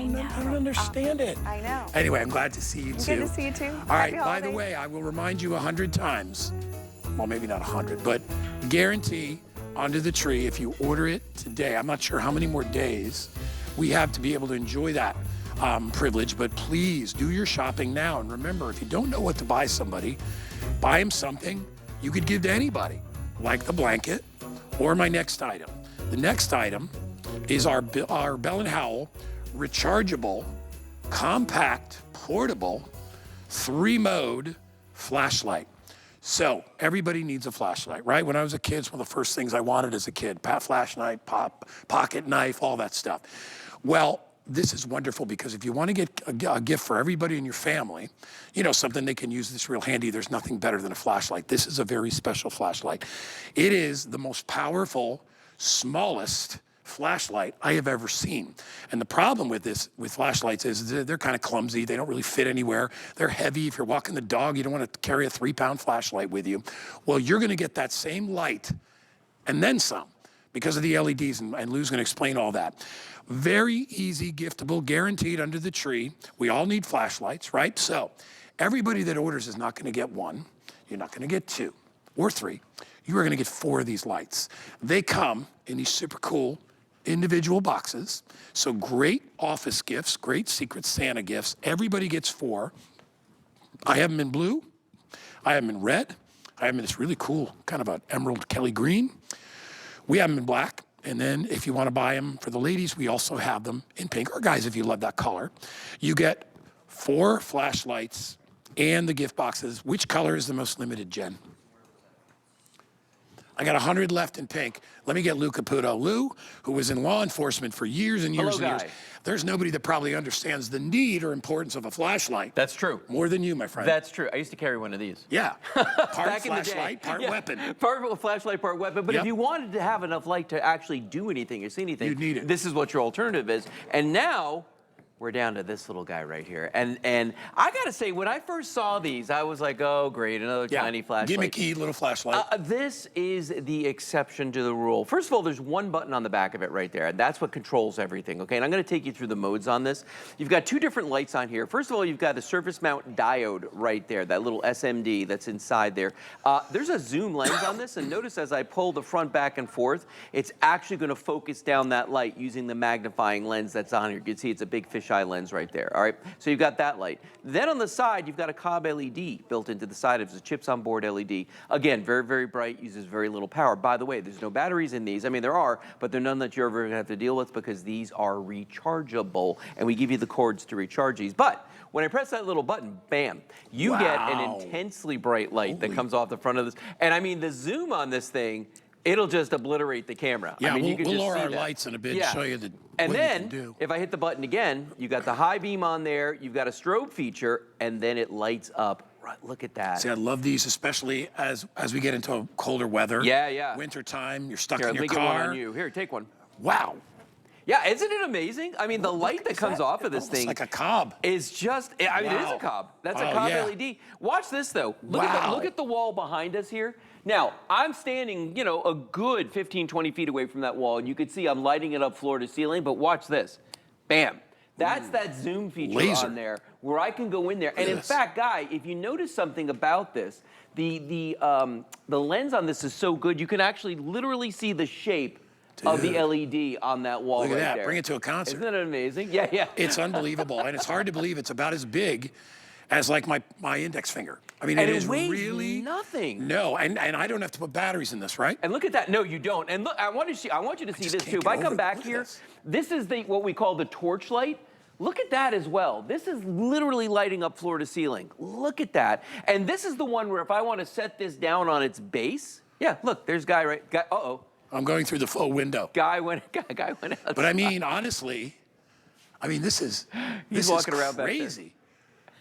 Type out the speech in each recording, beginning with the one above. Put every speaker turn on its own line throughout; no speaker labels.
I don't understand it.
I know.
Anyway, I'm glad to see you too.
Good to see you too.
All right,
Happy
by the
holidays.
way, I will remind you 100 times, well, maybe not 100, but guarantee Under the Tree, if you order it today, I'm not sure how many more days we have to be able to enjoy that privilege, but please do your shopping now. And remember, if you don't know what to buy somebody, buy them something you could give to anybody, like the blanket or my next item. The next item is our Bell+Howell Rechargeable, compact, portable, 3-mode flashlight. So everybody needs a flashlight, right? When I was a kid, it's one of the first things I wanted as a kid: flashlight, pocket knife, all that stuff. Well, this is wonderful because if you want to get a gift for everybody in your family, you know, something they can use that's real handy, there's nothing better than a flashlight. This is a very special flashlight. It is the most powerful, smallest flashlight I have ever seen. And the problem with flashlights is they're kind of clumsy. They don't really fit anywhere. They're heavy. If you're walking the dog, you don't want to carry a 3-pound flashlight with you. Well, you're going to get that same light and then some because of the LEDs, and Lou's going to explain all that. Very easy, giftable, guaranteed under the tree. We all need flashlights, right? So everybody that orders is not going to get one. You're not going to get 2 or 3. You are going to get 4 of these lights. They come in these super cool individual boxes. So great office gifts, great Secret Santa gifts. Everybody gets 4. I have them in blue. I have them in red. I have them in this really cool kind of an emerald Kelly green. We have them in black. And then if you want to buy them for the ladies, we also have them in pink. Or guys, if you love that color. You get 4 flashlights and the gift boxes. Which color is the most limited, Jen? I got 100 left in pink. Let me get Lou Caputo. Lou, who was in law enforcement for years and years and years. There's nobody that probably understands the need or importance of a flashlight.
That's true.
More than you, my friend.
That's true. I used to carry one of these.
Yeah. Part
Back in the day.
flashlight, part weapon.
Part flashlight, part weapon. But
Yep.
if you wanted to have enough light to actually do anything or see anything,
You'd need it.
This is what your alternative is. And now we're down to this little guy right here. And I got to say, when I first saw these, I was like, oh, great, another tiny flashlight.
Gimmicky little flashlight.
This is the exception to the rule. First of all, there's one button on the back of it right there, and that's what controls everything, okay? And I'm going to take you through the modes on this. You've got 2 different lights on here. First of all, you've got the surface mount diode right there, that little SMD that's inside there. There's a zoom lens on this, and notice as I pull the front back and forth, it's actually going to focus down that light using the magnifying lens that's on here. You can see it's a big fisheye lens right there, all right? So you've got that light. Then on the side, you've got a cob LED built into the side. It's a chips on board LED. Again, very, very bright, uses very little power. By the way, there's no batteries in these. I mean, there are, but they're none that you're ever gonna have to deal with because these are rechargeable, and we give you the cords to recharge these. But when I press that little button, bam, you get an intensely bright light that comes off the front of this. And I mean, the zoom on this thing, it'll just obliterate the camera.
Yeah,
I mean,
we'll lower our lights in a bit and show you
and
what
then,
you can do.
if I hit the button again, you got the high beam on there, you've got a strobe feature, and then it lights up. Right, look at that.
See, I love these, especially as we get into colder weather.
Yeah, yeah.
Winter time, you're stuck
Here,
in your
let me get one
car.
on you. Here, take one.
Wow.
Yeah, isn't it amazing? I mean, the light that comes off of this thing
like a cob.
is just, I mean, it is a cob. That's a cob LED. Watch this, though. Look at the wall behind us here. Now, I'm standing, you know, a good 15, 20 feet away from that wall, and you can see I'm lighting it up floor to ceiling, but watch this. Bam. That's that zoom feature on there where I can go in there. And in fact, Guy, if you notice something about this, the lens on this is so good, you can actually literally see the shape of the LED on that wall right there.
Look at that. Bring it to a concert.
Isn't it amazing? Yeah, yeah.
It's unbelievable, and it's hard to believe it's about as big as like my index finger. I mean,
And
it
it
is
weighs
really
nothing.
No, and I don't have to put batteries in this, right?
And look at that. No, you don't. And look, I want you to see this too. If I come back here, this is what we call the torch light. Look at that as well. This is literally lighting up floor to ceiling. Look at that. And this is the one where if I want to set this down on its base, yeah, look, there's Guy right. Guy, uh-oh.
I'm going through the full window.
Guy went out.
But I mean, honestly, this is
walking around back there.
crazy.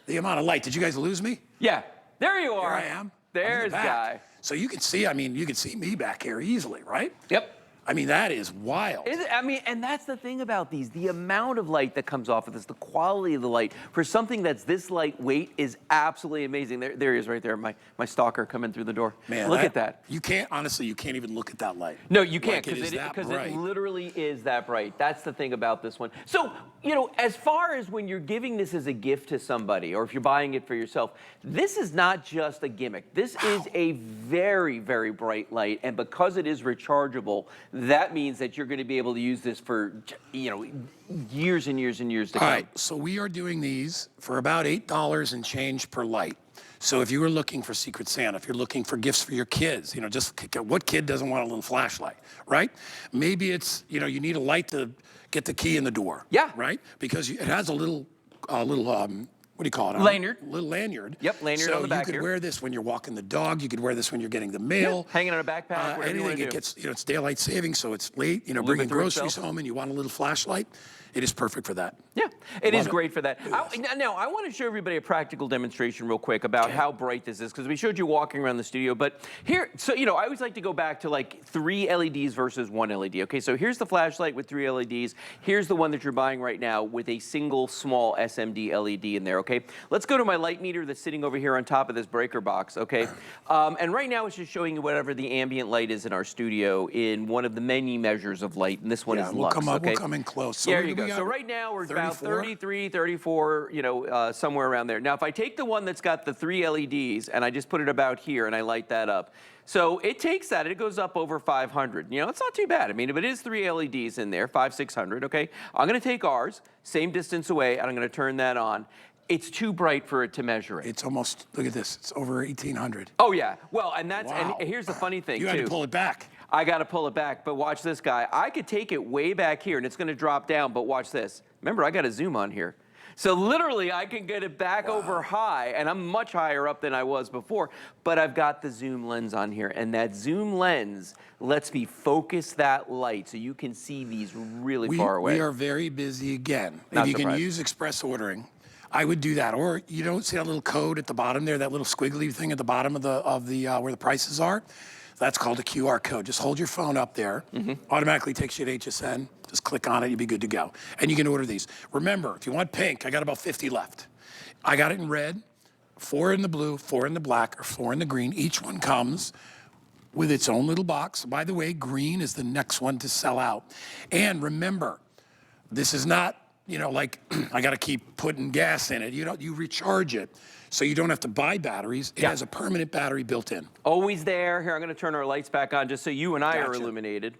The amount of light. Did you guys lose me?
Yeah, there you are.
Here I am.
There's Guy.
So you can see, you can see me back here easily, right?
Yep.
I mean, that is wild.
I mean, and that's the thing about these. The amount of light that comes off of this, the quality of the light, for something that's this lightweight is absolutely amazing. There he is right there, my stalker coming through the door.
Man,
look at that.
You can't, honestly, you can't even look at that light.
No, you can't,
Like
because it literally is that bright. That's the thing about this one. So, you know, as far as when you're giving this as a gift to somebody, or if you're buying it for yourself, this is not just a gimmick. This is a very, very bright light, and because it is rechargeable, that means that you're going to be able to use this for, you know, years and years and years to come.
All right, so we are doing these for about $8 and change per light. So if you were looking for Secret Santa, if you're looking for gifts for your kids, you know, just what kid doesn't want a little flashlight, right? Maybe it's, you know, you need a light to get the key in the door.
Yeah.
Right? Because it has a little, what do you call it?
Lanyard.
Little lanyard.
Yep, lanyard on the back
So you could
here.
wear this when you're walking the dog. You could wear this when you're getting the mail.
Yeah, hanging on a backpack, whatever you want to do.
Anything. It gets, you know, it's daylight saving, so it's late. You know, bringing groceries home, and you want a little flashlight. It is perfect for that.
Yeah, it is
Love it.
great for that. Now, I want to show everybody a practical demonstration real quick about how bright this is, because we showed you walking around the studio, but here, so, you know, I always like to go back to like 3 LEDs versus 1 LED. Okay, so here's the flashlight with 3 LEDs. Here's the one that you're buying right now with a single small SMD LED in there, okay? Let's go to my light meter that's sitting over here on top of this breaker box, okay? And right now it's just showing you whatever the ambient light is in our studio in one of the many measures of light, and this one is
we'll
Lux,
come up,
okay?
We'll come in close. So
There you go. So right now we're about 33, 34, you know, somewhere around there. Now, if I take the one that's got the 3 LEDs and I just put it about here and I light that up, so it takes that, it goes up over 500. You know, it's not too bad. I mean, if it is 3 LEDs in there, 500, 600, okay? I'm going to take ours, same distance away, and I'm going to turn that on. It's too bright for it to measure it.
It's almost, look at this, it's over 1,800.
Oh, yeah. Well, and that's,
Wow.
and here's the funny thing,
You had to pull it back.
I got to pull it back, but watch this, guy. I could take it way back here, and it's going to drop down, but watch this. Remember, I got a zoom on here. So literally, I can get it back over high, and I'm much higher up than I was before, but I've got the zoom lens on here, and that zoom lens lets me focus that light so you can see these really far away.
We are very busy again.
Not
If you can
surprised.
use express ordering, I would do that. Or you don't see that little code at the bottom there, that little squiggly thing at the bottom of the where the prices are? That's called a QR code. Just hold your phone up there. Automatically takes you to HSN. Just click on it, you'll be good to go. And you can order these. Remember, if you want pink, I got about 50 left. I got it in red, 4 in the blue, 4 in the black, or 4 in the green. Each one comes with its own little box. By the way, green is the next one to sell out. And remember, this is not, you know, like I got to keep putting gas in it. You recharge it, so you don't have to buy batteries. It has a permanent battery built in.
Always there. Here, I'm going to turn our lights back on just so you and I are illuminated.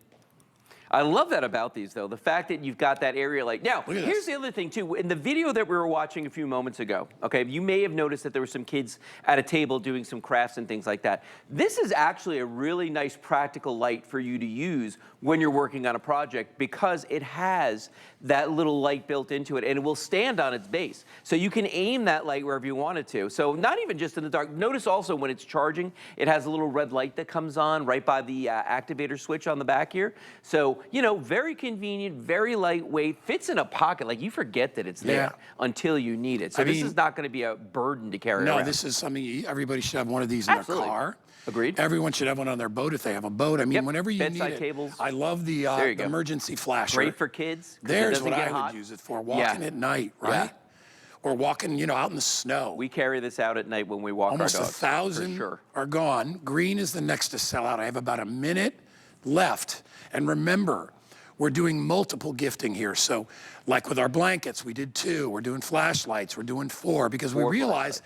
I love that about these, though, the fact that you've got that area light. Now, here's the other thing, too. In the video that we were watching a few moments ago, okay, you may have noticed that there were some kids at a table doing some crafts and things like that. This is actually a really nice practical light for you to use when you're working on a project because it has that little light built into it, and it will stand on its base. So you can aim that light wherever you want it to. So not even just in the dark. Notice also when it's charging, it has a little red light that comes on right by the activator switch on the back here. So, you know, very convenient, very lightweight, fits in a pocket. Like, you forget that it's there until you need it. So this is not going to be a burden to carry around.
No, this is something everybody should have one of these in their car.
Agreed.
Everyone should have one on their boat if they have a boat. I mean, whenever you
Bedside
need it.
tables.
I love the emergency flasher.
Great for kids.
There's what I would use it for, walking at night, right? Or walking, you know, out in the snow.
We carry this out at night when we walk
Almost
our dogs.
1,000 are gone. Green is the next to sell out. I have about a minute left. And remember, we're doing multiple gifting here. So like with our blankets, we did 2. We're doing flashlights. We're doing 4 because we realize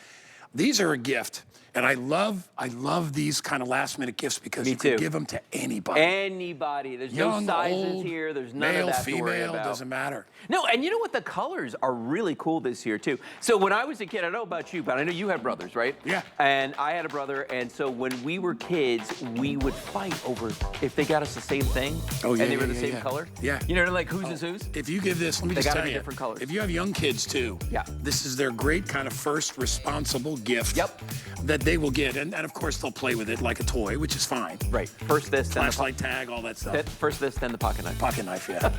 these are a gift. And I love these kind of last minute gifts because you can give them to anybody.
Anybody. There's
Young,
no sizes
old,
here. There's none
male,
of that to worry
female,
about.
doesn't matter.
No, and you know what? The colors are really cool this year, too. So when I was a kid, I don't know about you, but I know you had brothers, right?
Yeah.
And I had a brother, and so when we were kids, we would fight over if they got us the same thing and they were the same color.
Yeah.
You know, like whose is whose?
If you give this, let me just tell you,
different colors.
if you have young kids too, this is their great kind of first responsible gift that they will get. And of course, they'll play with it like a toy, which is fine.
Right. First this, then
flashlight tag, all that stuff.
First this, then the pocket knife.
Pocket knife, yeah.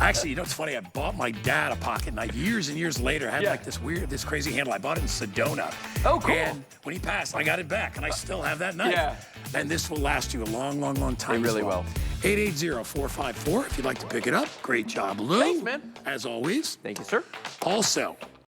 Actually, you know what's funny? I bought my dad a pocket knife years and years later. It had like this crazy handle. I bought it in Sedona.
Oh, cool.
And when he passed, I got it back, and I still have that knife.
Yeah.
And this will last you a long, long, long time.
They really
as well.
will.
880-454 if you'd like to pick it up. Great job, Lou.
Thanks, man.
As always.
Thank you, sir.
Also,